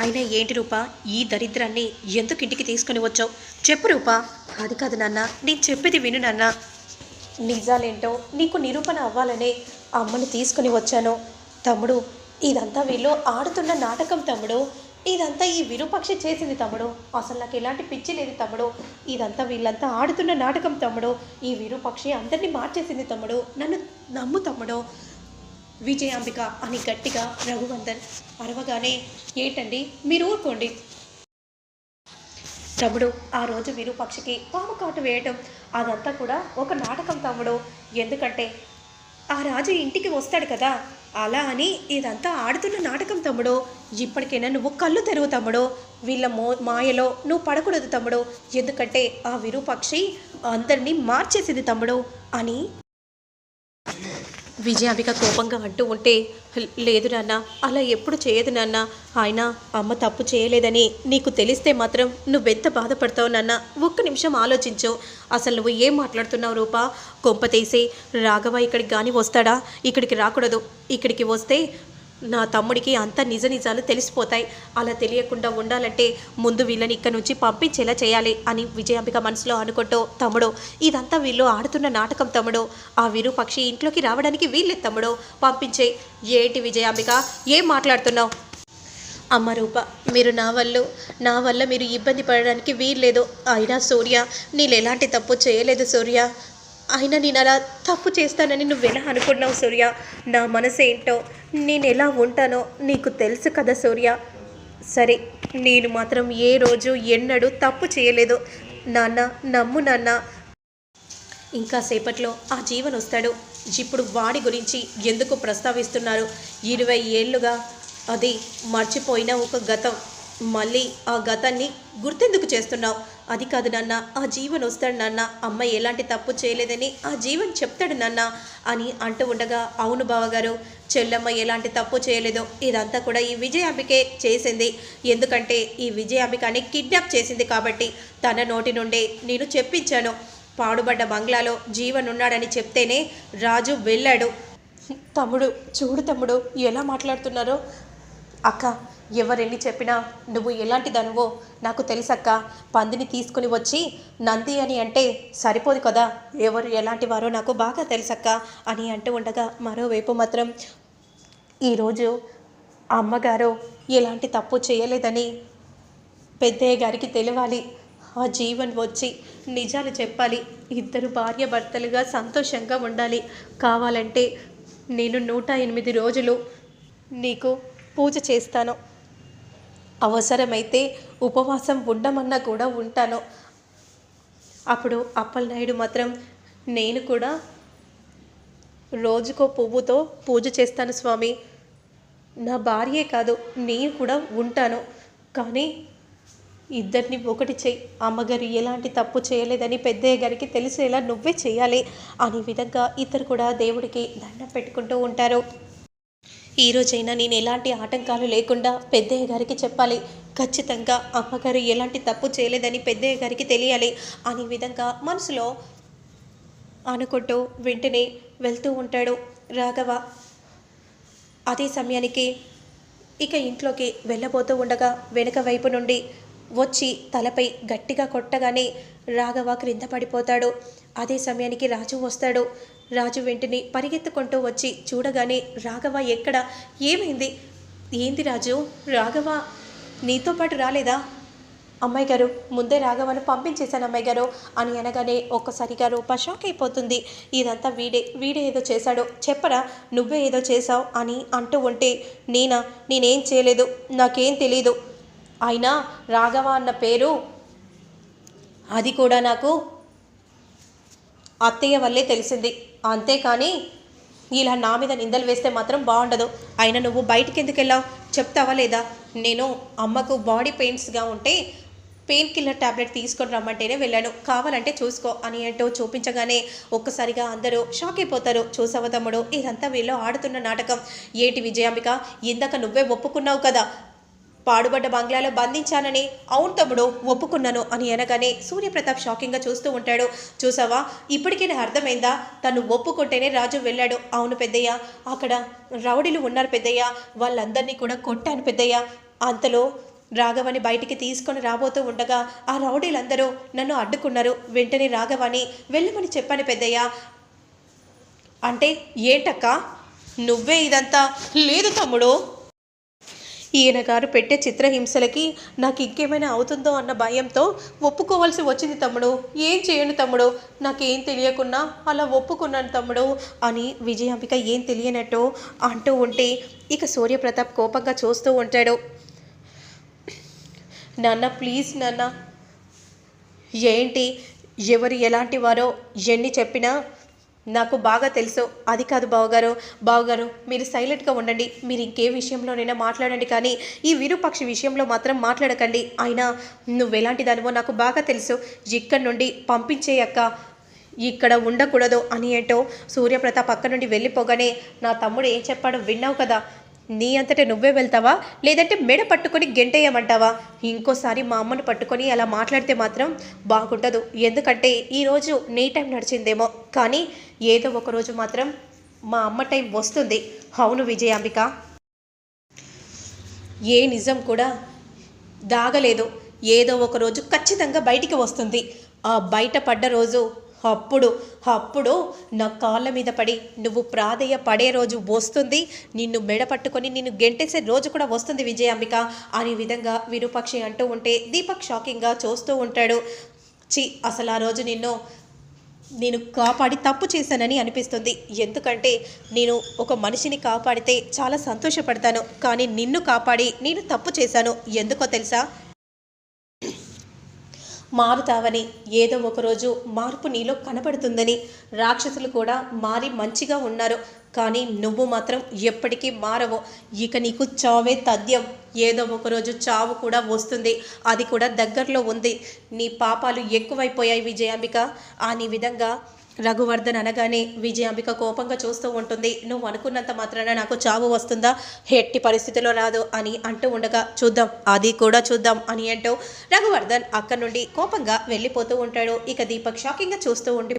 అయినా ఏంటి రూపా, ఈ దరిద్రాన్ని ఎందుకు ఇంటికి తీసుకుని వచ్చావు? చెప్పు రూపా. అది కాదు నాన్న, నేను చెప్పేది విను నాన్న. నిజాలేంటో నీకు నిరూపణ అవ్వాలనే అమ్మని తీసుకుని వచ్చాను. తమ్ముడు, ఇదంతా వీళ్ళు ఆడుతున్న నాటకం తమ్ముడు. ఇదంతా ఈ విరూపాక్షి చేసింది తమ్ముడు. అసలు నాకు ఎలాంటి పిచ్చి లేదు తమ్ముడు. ఇదంతా వీళ్ళంతా ఆడుతున్న నాటకం తమ్ముడు. ఈ విరూపాక్షి అందరినీ మార్చేసింది తమ్ముడు. నన్ను నమ్ము తమ్ముడు. విజయాంబిక అని గట్టిగా రఘువందన్ అరవగానే, ఏంటండి మీరు ఊరుకోండి తమ్ముడు. ఆ రోజు విరూపాక్షికి పాము కాటు వేయటం అదంతా కూడా ఒక నాటకం తమ్ముడు. ఎందుకంటే ఆ రాజు ఇంటికి వస్తాడు కదా, అలా అని ఇదంతా ఆడుతున్న నాటకం తమ్ముడు. ఇప్పటికైనా నువ్వు కళ్ళు తెరువు తమ్ముడు. వీళ్ళ మాయలో నువ్వు పడకూడదు తమ్ముడు. ఎందుకంటే ఆ విరూపాక్షి అందరినీ మార్చేసింది తమ్ముడు అని విజయాంబిక కోపంగా అంటూ ఉంటే, లేదు నాన్న, అలా ఎప్పుడు చేయదు నాన్న. ఆయన అమ్మ తప్పు చేయలేదని నీకు తెలిస్తే మాత్రం నువ్వెంత బాధపడతావు నాన్న. ఒక్క నిమిషం ఆలోచించు. అసలు నువ్వు ఏం మాట్లాడుతున్నావు రూపా? కొంపతీసి రాఘవ ఇక్కడికి కానీ వస్తాడా? ఇక్కడికి రాకూడదు. ఇక్కడికి వస్తే నా తమ్ముడికి అంత నిజ నిజాలు తెలిసిపోతాయి. అలా తెలియకుండా ఉండాలంటే ముందు వీళ్ళని ఇక్కడ నుంచి పంపించేలా చేయాలి అని విజయాంబిక మనసులో అనుకుంటూ, తమ్ముడు ఇదంతా వీళ్ళు ఆడుతున్న నాటకం తమ్ముడు. ఆ విరూపాక్షి ఇంట్లోకి రావడానికి వీళ్ళే తమ్ముడు, పంపించే. ఏంటి విజయాంబిక, ఏం మాట్లాడుతున్నావు? అమ్మ రూప, మీరు నా వల్ల మీరు ఇబ్బంది పడడానికి వీల్లేదు. అయినా సూర్య, నేను ఎలాంటి తప్పు చేయలేదు సూర్య. అయినా నేను అలా తప్పు చేస్తానని నువ్వెలా అనుకున్నావు సూర్య? నా మనసు ఏంటో, నేను ఎలా ఉంటానో నీకు తెలుసు కదా సూర్య. సరే, నేను మాత్రం ఏ రోజు ఎన్నడూ తప్పు చేయలేదు నాన్న, నమ్ము నాన్న. ఇంకా సేపట్లో ఆ జీవన్ వస్తాడు. ఇప్పుడు వాడి గురించి ఎందుకు ప్రస్తావిస్తున్నారు? 20 ఏళ్ళుగా అది మర్చిపోయిన ఒక గతం. మళ్ళీ ఆ గతాన్ని గుర్తెందుకు చేస్తున్నావు? అది కాదు నాన్న, ఆ జీవన్ వస్తాడు నాన్న. అమ్మ ఎలాంటి తప్పు చేయలేదని ఆ జీవన్ చెప్తాడు నాన్న అని అంటూ ఉండగా, అవును బావగారు, చెల్లమ్మ ఎలాంటి తప్పు చేయలేదు. ఇదంతా కూడా ఈ విజయాంబికే చేసింది. ఎందుకంటే ఈ విజయాంబికని కిడ్నాప్ చేసింది కాబట్టి తన నోటి నుండే నేను చెప్పించాను. పాడుబడ్డ బంగ్లాలో జీవన్ ఉన్నాడని చెప్తేనే రాజు వెళ్ళాడు. తమ్ముడు చూడు తమ్ముడు ఎలా మాట్లాడుతున్నారో. అక్క, ఎవరెళ్ళి చెప్పినా నువ్వు ఎలాంటి దానివో నాకు తెలుసక్క. పందిని తీసుకుని వచ్చి నంది అని అంటే సరిపోదు కదా, ఎవరు ఎలాంటి వారో నాకు బాగా తెలుసక్క అని అంటూ ఉండగా, మరోవైపు మాత్రం ఈరోజు అమ్మగారు ఎలాంటి తప్పు చేయలేదని పెద్దయ్య గారికి తెలియాలి. ఆ జీవన్ వచ్చి నిజాలు చెప్పాలి. ఇద్దరు భార్య భర్తలుగా సంతోషంగా ఉండాలి. కావాలంటే నేను 108 రోజులు నీకు పూజ చేస్తాను. అవసరమైతే ఉపవాసం ఉండమన్నా కూడా ఉంటాను. అప్పుడు అప్పలనాయుడు మాత్రం, నేను కూడా రోజుకో పువ్వుతో పూజ చేస్తాను స్వామి. నా భార్యే కాదు, నేను కూడా ఉంటాను. కానీ ఇద్దరిని ఒకటి చెయ్యి. అమ్మగారు ఎలాంటి తప్పు చేయలేదని పెద్దయ్య గారికి తెలిసేలా నువ్వే చేయాలి అనే విధంగా ఇద్దరు కూడా దేవుడికి దండం పెట్టుకుంటూ ఉంటారు. ఈరోజైనా నేను ఎలాంటి ఆటంకాలు లేకుండా పెద్దయ్య గారికి చెప్పాలి. ఖచ్చితంగా అమ్మగారు ఎలాంటి తప్పు చేయలేదని పెద్దయ్య గారికి తెలియాలి అనే విధంగా మనసులో అనుకుంటూ వెంటనే వెళ్తూ ఉంటాడు రాఘవ. అదే సమయానికి ఇక ఇంట్లోకి వెళ్ళబోతూ ఉండగా వెనుక వైపు నుండి వచ్చి తలపై గట్టిగా కొట్టగానే రాఘవ క్రింద పడిపోతాడు. అదే సమయానికి రాజు వస్తాడు. రాజు వెంటనే పరిగెత్తుకుంటూ వచ్చి చూడగానే, రాఘవ ఎక్కడ, ఏమైంది, ఏంది రాజు, రాఘవ నీతో పాటు రాలేదా? అమ్మాయి గారు, ముందే రాఘవను పంపించేశాను అమ్మాయి గారు అని అనగానే ఒక్కసారిగా రూప షాక్ అయిపోతుంది. ఇదంతా వీడే ఏదో చేశాడు, చెప్పరా, నువ్వే ఏదో చేశావు అని అంటూ ఉంటే, నేనేం చేయలేదు, నాకేం తెలీదు. అయినా రాఘవ అన్న పేరు అది కూడా నాకు అత్తయ్య వల్లే తెలిసింది. అంతేకాని ఇలా నా మీద నిందలు వేస్తే మాత్రం బాగుండదు. అయినా నువ్వు బయటికి ఎందుకు వెళ్ళావు చెప్తావా లేదా? నేను అమ్మకు బాడీ పెయిన్స్గా ఉంటే పెయిన్ కిల్లర్ ట్యాబ్లెట్ తీసుకొని రమ్మంటేనే వెళ్ళాను, కావాలంటే చూసుకో అని ఏంటో చూపించగానే ఒక్కసారిగా అందరూ షాక్ అయిపోతారు. చూసావా తమ్ముడు, ఇదంతా వీళ్ళు ఆడుతున్న నాటకం. ఏంటి విజయాంబిక, ఇందాక నువ్వే ఒప్పుకున్నావు కదా పాడుబడ్డ బంగ్లాలో బంధించానని. అవును తమ్ముడు, ఒప్పుకున్నాను అని అనగానే సూర్యప్రతాప్ షాకింగ్గా చూస్తూ ఉంటాడు. చూసావా, ఇప్పటికే అర్థమైందా, తను ఒప్పుకుంటేనే రాజు వెళ్ళాడు. అవును పెద్దయ్య, అక్కడ రౌడీలు ఉన్నారు పెద్దయ్య, వాళ్ళందరినీ కూడా కొట్టాను పెద్దయ్య. అంతలో రాఘవని బయటికి తీసుకొని రాబోతూ ఉండగా ఆ రౌడీలందరూ నన్ను అడ్డుకున్నారు. వెంటనే రాఘవని వెళ్ళమని చెప్పాను పెద్దయ్య. అంటే ఏంటక్క నువ్వే ఇదంతా? లేదు తమ్ముడు, ఈయన గారు పెట్టే చిత్రహింసలకి నాకు ఇంకేమైనా అవుతుందో అన్న భయంతో ఒప్పుకోవాల్సి వచ్చింది తమ్ముడు. ఏం చేయను తమ్ముడు, నాకేం తెలియకున్నా అలా ఒప్పుకున్నాను తమ్ముడు అని విజయాంబిక ఏం తెలియనట్టు అంటూ ఉంటే ఇక సూర్యప్రతాప్ కోపంగా చూస్తూ ఉంటాడు. నాన్న ప్లీజ్ నాన్న, ఏంటి ఎవరు ఎలాంటి వారో ఎన్ని చెప్పినా నాకు బాగా తెలుసు. అది కాదు బావగారు మీరు సైలెంట్గా ఉండండి. మీరు ఇంకే విషయంలోనైనా మాట్లాడండి, కానీ ఈ విరూపాక్షి విషయంలో మాత్రం మాట్లాడకండి. అయినా నువ్వెలాంటి దానివో నాకు బాగా తెలుసు. ఇక్కడి నుండి పంపించేయక్క, ఇక్కడ ఉండకూడదు అని ఏంటో సూర్యప్రతాప్ పక్క నుండి వెళ్ళిపోగానే నా తమ్ముడు ఏం చెప్పాడో విన్నావు కదా, నీ అంతటే నువ్వే వెళ్తావా లేదంటే మెడ పట్టుకొని గెంటేయమంటావా? ఇంకోసారి మా అమ్మను పట్టుకొని అలా మాట్లాడితే మాత్రం బాగుండదు. ఎందుకంటే ఈరోజు నీ టైం నడిచిందేమో, కానీ ఏదో ఒక రోజు మాత్రం మా అమ్మ టైం వస్తుంది. అవును విజయాంబిక, ఏ నిజం కూడా దాగలేదు. ఏదో ఒక రోజు ఖచ్చితంగా బయటికి వస్తుంది. ఆ బయట పడ్డ రోజు అప్పుడు అప్పుడు నా కాళ్ళ మీద పడి నువ్వు ప్రాధేయ పడే రోజు వస్తుంది. నిన్ను మెడ పట్టుకొని నిన్ను గెంటేసే రోజు కూడా వస్తుంది విజయాంబిక అనే విధంగా విరూపాక్షి అంటూ ఉంటే దీపక్ షాకింగ్గా చూస్తూ ఉంటాడు. అసలు ఆ రోజు నేను కాపాడి తప్పు చేశానని అనిపిస్తుంది. ఎందుకంటే నేను ఒక మనిషిని కాపాడితే చాలా సంతోషపడతాను, కానీ నిన్ను కాపాడి నేను తప్పు చేశాను. ఎందుకో తెలుసా? మారుతావని, ఏదో ఒకరోజు మార్పు నీలో కనపడుతుందని. రాక్షసులు కూడా మారి మంచిగా ఉన్నారు, కానీ నువ్వు మాత్రం ఎప్పటికీ మారవు. ఇక నీకు చావే తథ్యం. ఏదో ఒకరోజు చావు కూడా వస్తుంది, అది కూడా దగ్గరలో ఉంది. నీ పాపాలు ఎక్కువైపోయాయి విజయాంబిక అని విధంగా రఘువర్ధన్ అనగానే విజయాంబిక కోపంగా చూస్తూ ఉంటుంది. నువ్వు అనుకున్నంత మాత్రాన నాకు చావు వస్తుందా? ఎట్టి పరిస్థితిలో రాదు అని అంటూ ఉండగా చూద్దాం, అది కూడా చూద్దాం అని అంటూ రఘువర్ధన్ అక్కడి నుండి కోపంగా వెళ్ళిపోతూ ఉంటాడు. ఇక దీపక్ షాకింగ్గా చూస్తూ ఉండి